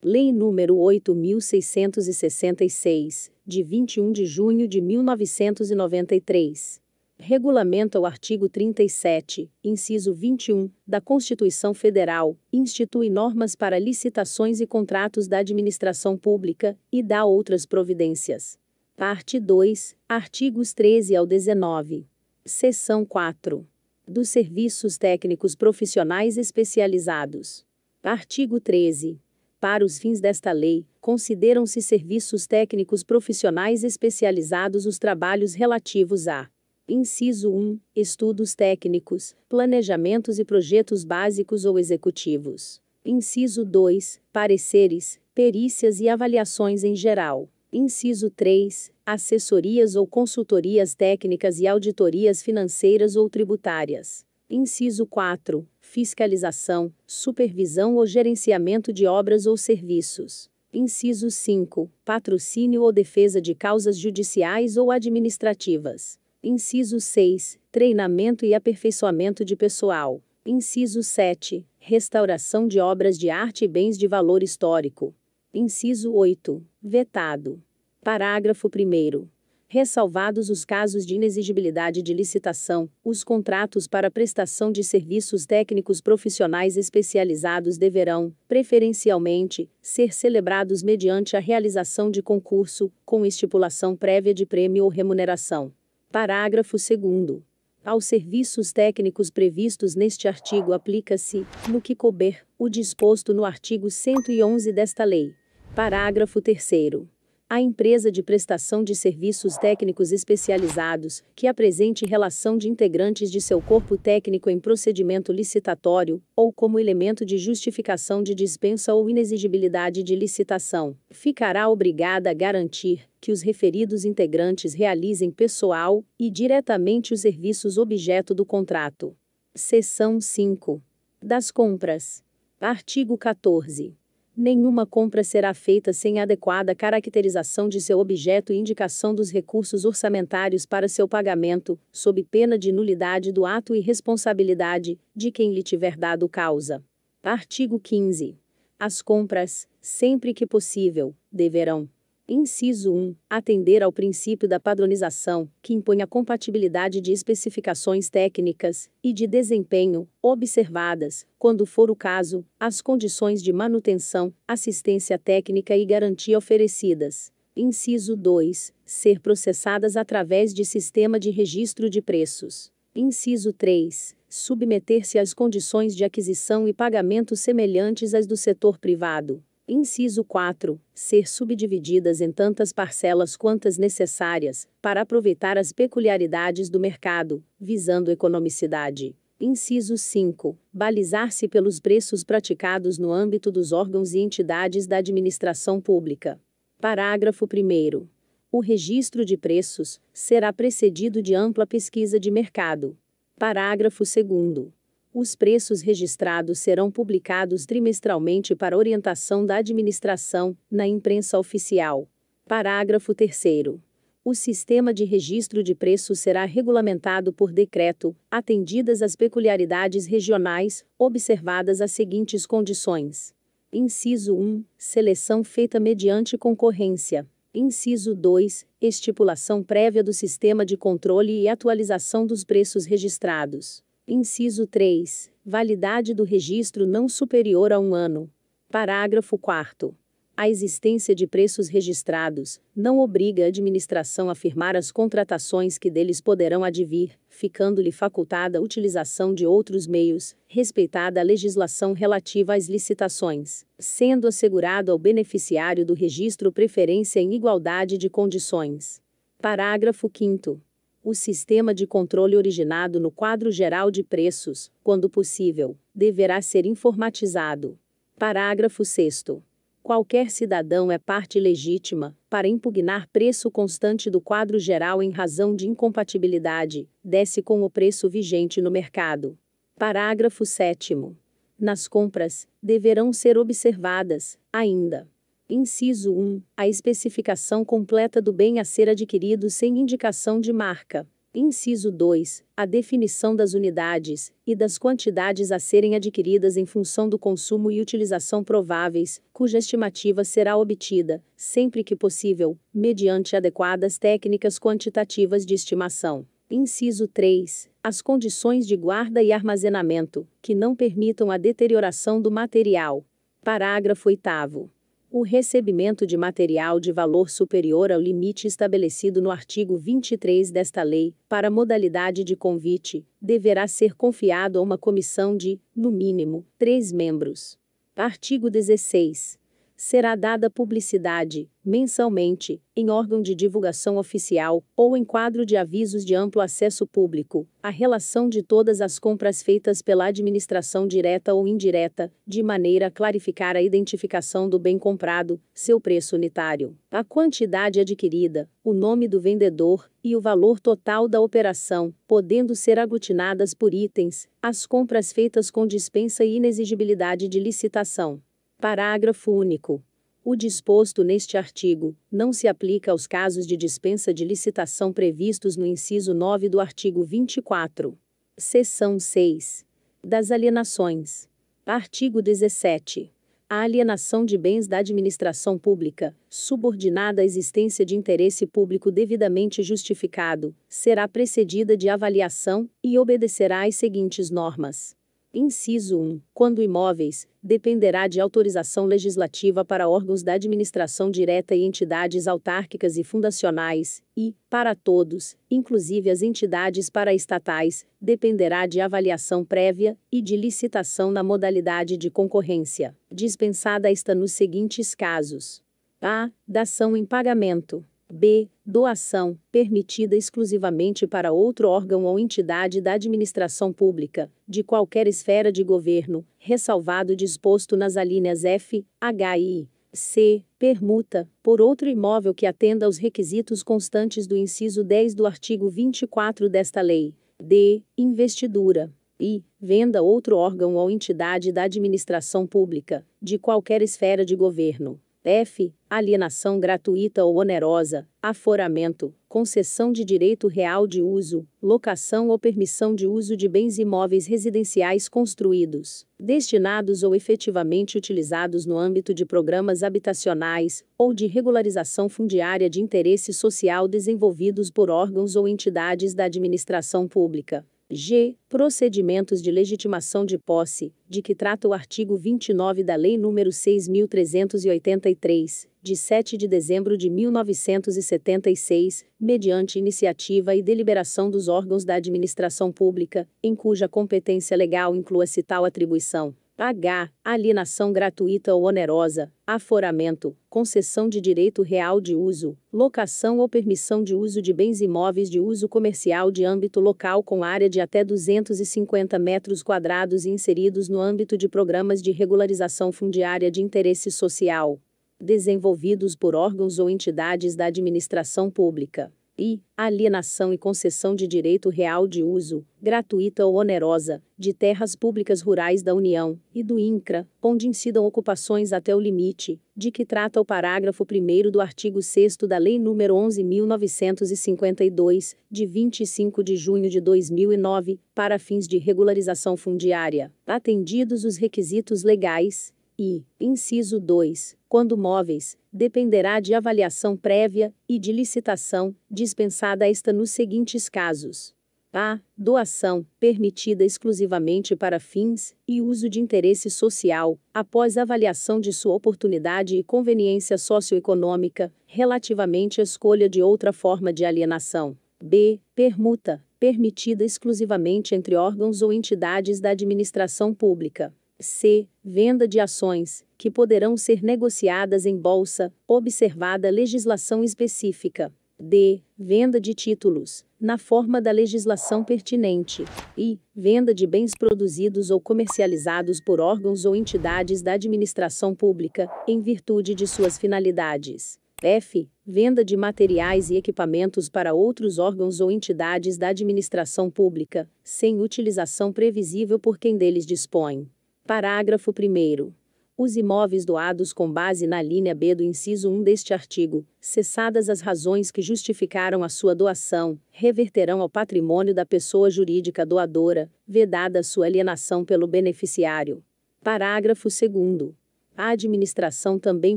Lei nº 8.666, de 21 de junho de 1993. Regulamenta o artigo 37, inciso 21, da Constituição Federal, institui normas para licitações e contratos da administração pública, e dá outras providências. Parte 2, artigos 13 ao 19. Seção 4. Dos serviços técnicos profissionais especializados. Artigo 13. Para os fins desta lei, consideram-se serviços técnicos profissionais especializados os trabalhos relativos a: inciso 1, estudos técnicos, planejamentos e projetos básicos ou executivos. Inciso 2, pareceres, perícias e avaliações em geral. Inciso 3, assessorias ou consultorias técnicas e auditorias financeiras ou tributárias. Inciso 4, fiscalização, supervisão ou gerenciamento de obras ou serviços. Inciso 5, patrocínio ou defesa de causas judiciais ou administrativas. Inciso 6, treinamento e aperfeiçoamento de pessoal. Inciso 7, restauração de obras de arte e bens de valor histórico. Inciso 8, vetado. Parágrafo 1º. Ressalvados os casos de inexigibilidade de licitação, os contratos para prestação de serviços técnicos profissionais especializados deverão, preferencialmente, ser celebrados mediante a realização de concurso, com estipulação prévia de prêmio ou remuneração. Parágrafo 2º. Aos serviços técnicos previstos neste artigo aplica-se, no que couber, o disposto no artigo 111 desta lei. Parágrafo 3º. A empresa de prestação de serviços técnicos especializados, que apresente relação de integrantes de seu corpo técnico em procedimento licitatório, ou como elemento de justificação de dispensa ou inexigibilidade de licitação, ficará obrigada a garantir que os referidos integrantes realizem pessoal e diretamente os serviços objeto do contrato. Seção 5. Das compras. Artigo 14. Nenhuma compra será feita sem adequada caracterização de seu objeto e indicação dos recursos orçamentários para seu pagamento, sob pena de nulidade do ato e responsabilidade de quem lhe tiver dado causa. Artigo 15. As compras, sempre que possível, deverão: inciso 1, atender ao princípio da padronização, que impõe a compatibilidade de especificações técnicas e de desempenho, observadas, quando for o caso, as condições de manutenção, assistência técnica e garantia oferecidas. Inciso 2, ser processadas através de sistema de registro de preços. Inciso 3, submeter-se às condições de aquisição e pagamento semelhantes às do setor privado. Inciso 4, ser subdivididas em tantas parcelas quantas necessárias, para aproveitar as peculiaridades do mercado, visando economicidade. Inciso 5, balizar-se pelos preços praticados no âmbito dos órgãos e entidades da administração pública. Parágrafo 1º. O registro de preços será precedido de ampla pesquisa de mercado. Parágrafo 2º. Os preços registrados serão publicados trimestralmente para orientação da administração, na imprensa oficial. Parágrafo 3º. O sistema de registro de preços será regulamentado por decreto, atendidas as peculiaridades regionais, observadas as seguintes condições. Inciso 1, seleção feita mediante concorrência. Inciso 2, estipulação prévia do sistema de controle e atualização dos preços registrados. Inciso 3. Validade do registro não superior a 1 ano. Parágrafo 4º. A existência de preços registrados não obriga a administração a firmar as contratações que deles poderão advir, ficando-lhe facultada a utilização de outros meios, respeitada a legislação relativa às licitações, sendo assegurado ao beneficiário do registro preferência em igualdade de condições. Parágrafo 5º. O sistema de controle originado no quadro geral de preços, quando possível, deverá ser informatizado. Parágrafo 6º. Qualquer cidadão é parte legítima, para impugnar preço constante do quadro geral em razão de incompatibilidade, desse com o preço vigente no mercado. Parágrafo 7º. Nas compras, deverão ser observadas, ainda: inciso 1, a especificação completa do bem a ser adquirido sem indicação de marca. Inciso 2. A definição das unidades e das quantidades a serem adquiridas em função do consumo e utilização prováveis, cuja estimativa será obtida, sempre que possível, mediante adequadas técnicas quantitativas de estimação. Inciso 3. As condições de guarda e armazenamento, que não permitam a deterioração do material. Parágrafo 8º. O recebimento de material de valor superior ao limite estabelecido no artigo 23 desta lei, para modalidade de convite, deverá ser confiado a uma comissão de, no mínimo, 3 membros. Artigo 16. Será dada publicidade, mensalmente, em órgão de divulgação oficial, ou em quadro de avisos de amplo acesso público, a relação de todas as compras feitas pela administração direta ou indireta, de maneira a clarificar a identificação do bem comprado, seu preço unitário, a quantidade adquirida, o nome do vendedor, e o valor total da operação, podendo ser aglutinadas por itens, as compras feitas com dispensa e inexigibilidade de licitação. Parágrafo único. O disposto neste artigo não se aplica aos casos de dispensa de licitação previstos no inciso 9 do artigo 24. Seção 6. Das alienações. Artigo 17. A alienação de bens da administração pública, subordinada à existência de interesse público devidamente justificado, será precedida de avaliação e obedecerá às seguintes normas. Inciso 1. Quando imóveis, dependerá de autorização legislativa para órgãos da administração direta e entidades autárquicas e fundacionais, e, para todos, inclusive as entidades paraestatais, dependerá de avaliação prévia e de licitação na modalidade de concorrência, dispensada esta nos seguintes casos: a. Dação em pagamento. B. Doação, permitida exclusivamente para outro órgão ou entidade da administração pública, de qualquer esfera de governo, ressalvado o disposto nas alíneas F, H e I. C. Permuta, por outro imóvel que atenda aos requisitos constantes do inciso 10 do artigo 24 desta lei. D. Investidura. E. Venda a outro órgão ou entidade da administração pública, de qualquer esfera de governo. F. Alienação gratuita ou onerosa, aforamento, concessão de direito real de uso, locação ou permissão de uso de bens imóveis residenciais construídos, destinados ou efetivamente utilizados no âmbito de programas habitacionais, ou de regularização fundiária de interesse social desenvolvidos por órgãos ou entidades da administração pública. G. Procedimentos de legitimação de posse, de que trata o artigo 29 da Lei nº 6.383, de 7 de dezembro de 1976, mediante iniciativa e deliberação dos órgãos da administração pública, em cuja competência legal inclua-se tal atribuição. H. Alienação gratuita ou onerosa, aforamento, concessão de direito real de uso, locação ou permissão de uso de bens imóveis de uso comercial de âmbito local com área de até 250 metros quadrados e inseridos no âmbito de programas de regularização fundiária de interesse social, desenvolvidos por órgãos ou entidades da administração pública. E. Alienação e concessão de direito real de uso, gratuita ou onerosa, de terras públicas rurais da União, e do INCRA, onde incidam ocupações até o limite, de que trata o parágrafo 1º do artigo 6º da Lei nº 11.952, de 25 de junho de 2009, para fins de regularização fundiária, atendidos os requisitos legais. E, inciso 2, quando móveis, dependerá de avaliação prévia e de licitação, dispensada esta nos seguintes casos: a. Doação, permitida exclusivamente para fins e uso de interesse social, após avaliação de sua oportunidade e conveniência socioeconômica, relativamente à escolha de outra forma de alienação. B. Permuta, permitida exclusivamente entre órgãos ou entidades da administração pública. C. Venda de ações, que poderão ser negociadas em bolsa, observada legislação específica. D. Venda de títulos, na forma da legislação pertinente. E. Venda de bens produzidos ou comercializados por órgãos ou entidades da administração pública, em virtude de suas finalidades. F. Venda de materiais e equipamentos para outros órgãos ou entidades da administração pública, sem utilização previsível por quem deles dispõe. Parágrafo 1º. Os imóveis doados com base na linha B do inciso 1 deste artigo, cessadas as razões que justificaram a sua doação, reverterão ao patrimônio da pessoa jurídica doadora, vedada sua alienação pelo beneficiário. Parágrafo 2º. A administração também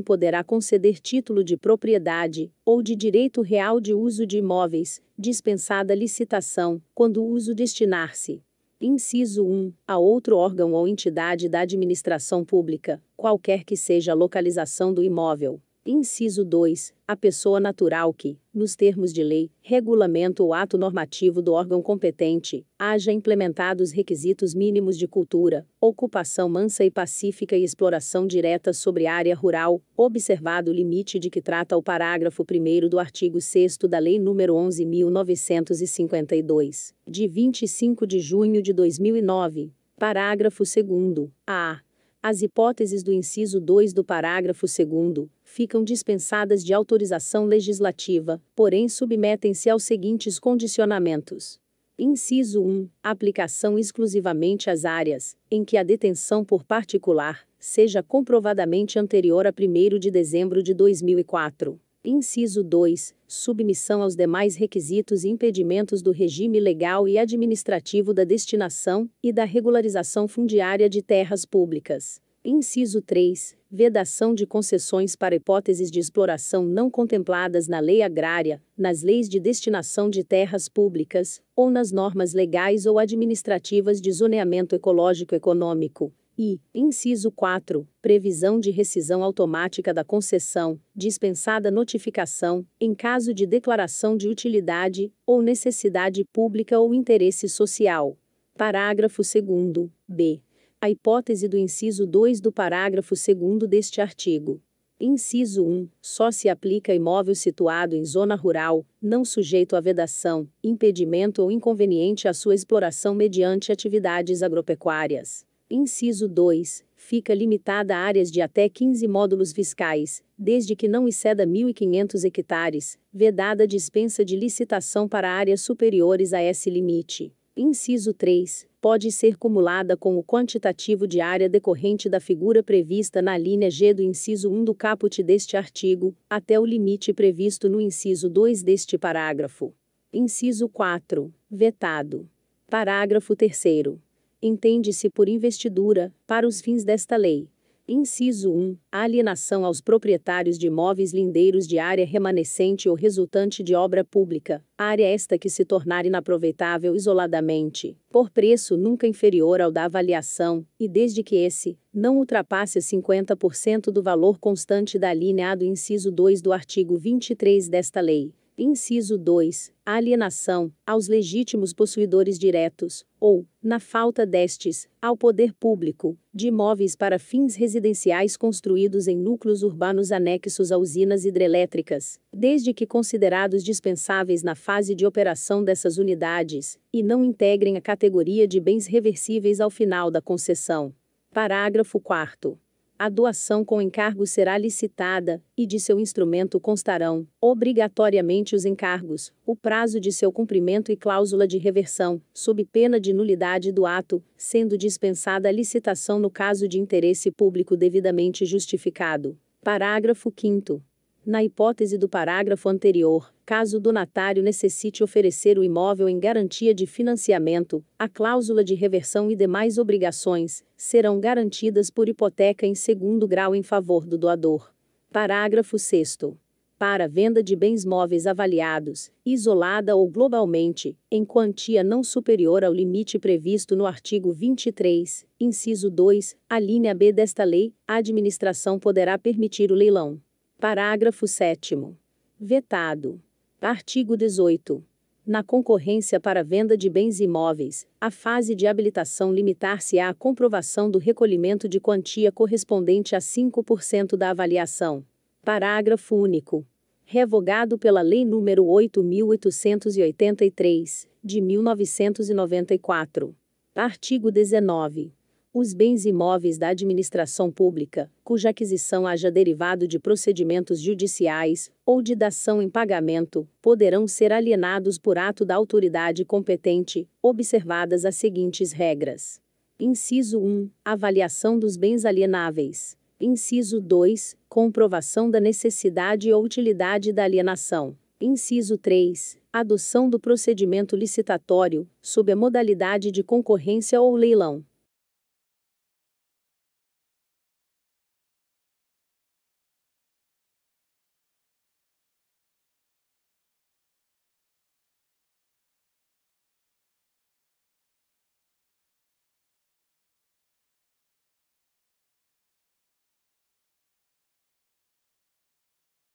poderá conceder título de propriedade, ou de direito real de uso de imóveis, dispensada licitação, quando o uso destinar-se. Inciso 1. A outro órgão ou entidade da administração pública, qualquer que seja a localização do imóvel. Inciso 2. A pessoa natural que, nos termos de lei, regulamento ou ato normativo do órgão competente, haja implementado os requisitos mínimos de cultura, ocupação mansa e pacífica e exploração direta sobre área rural, observado o limite de que trata o parágrafo 1º do artigo 6º da Lei nº 11.952, de 25 de junho de 2009. Parágrafo 2º. A. As hipóteses do inciso 2 do parágrafo 2º ficam dispensadas de autorização legislativa, porém submetem-se aos seguintes condicionamentos. Inciso 1. Aplicação exclusivamente às áreas em que a detenção por particular seja comprovadamente anterior a 1º de dezembro de 2004. Inciso 2. Submissão aos demais requisitos e impedimentos do regime legal e administrativo da destinação e da regularização fundiária de terras públicas. Inciso 3. Vedação de concessões para hipóteses de exploração não contempladas na lei agrária, nas leis de destinação de terras públicas, ou nas normas legais ou administrativas de zoneamento ecológico-econômico. E, inciso 4, previsão de rescisão automática da concessão, dispensada notificação, em caso de declaração de utilidade, ou necessidade pública ou interesse social. Parágrafo 2º, b. A hipótese do inciso 2 do parágrafo 2º deste artigo. Inciso 1. Só se aplica a imóvel situado em zona rural, não sujeito a vedação, impedimento ou inconveniente à sua exploração mediante atividades agropecuárias. Inciso 2. Fica limitada a áreas de até 15 módulos fiscais, desde que não exceda 1.500 hectares, vedada a dispensa de licitação para áreas superiores a esse limite. Inciso 3. Pode ser cumulada com o quantitativo de área decorrente da figura prevista na linha G do inciso 1 do caput deste artigo, até o limite previsto no inciso 2 deste parágrafo. Inciso 4. Vetado. Parágrafo 3º. Entende-se por investidura, para os fins desta lei. Inciso 1. A alienação aos proprietários de imóveis lindeiros de área remanescente ou resultante de obra pública, área esta que se tornar inaproveitável isoladamente, por preço nunca inferior ao da avaliação, e desde que esse não ultrapasse 50% do valor constante da alínea A do inciso 2 do artigo 23 desta lei. Inciso 2. A alienação, aos legítimos possuidores diretos, ou, na falta destes, ao poder público, de imóveis para fins residenciais construídos em núcleos urbanos anexos a usinas hidrelétricas, desde que considerados dispensáveis na fase de operação dessas unidades, e não integrem a categoria de bens reversíveis ao final da concessão. Parágrafo 4º. A doação com encargo será licitada, e de seu instrumento constarão, obrigatoriamente os encargos, o prazo de seu cumprimento e cláusula de reversão, sob pena de nulidade do ato, sendo dispensada a licitação no caso de interesse público devidamente justificado. Parágrafo 5º. Na hipótese do parágrafo anterior, caso o donatário necessite oferecer o imóvel em garantia de financiamento, a cláusula de reversão e demais obrigações serão garantidas por hipoteca em segundo grau em favor do doador. Parágrafo 6º. Para a venda de bens móveis avaliados, isolada ou globalmente, em quantia não superior ao limite previsto no artigo 23, inciso 2, a linha B desta lei, a administração poderá permitir o leilão. Parágrafo 7º. Vetado. Artigo 18. Na concorrência para venda de bens imóveis, a fase de habilitação limitar-se-á à comprovação do recolhimento de quantia correspondente a 5% da avaliação. Parágrafo único. Revogado pela Lei nº 8.883, de 1994. Artigo 19. Os bens imóveis da administração pública, cuja aquisição haja derivado de procedimentos judiciais, ou de dação em pagamento, poderão ser alienados por ato da autoridade competente, observadas as seguintes regras. Inciso 1. Avaliação dos bens alienáveis. Inciso 2. Comprovação da necessidade ou utilidade da alienação. Inciso 3. Adoção do procedimento licitatório, sob a modalidade de concorrência ou leilão.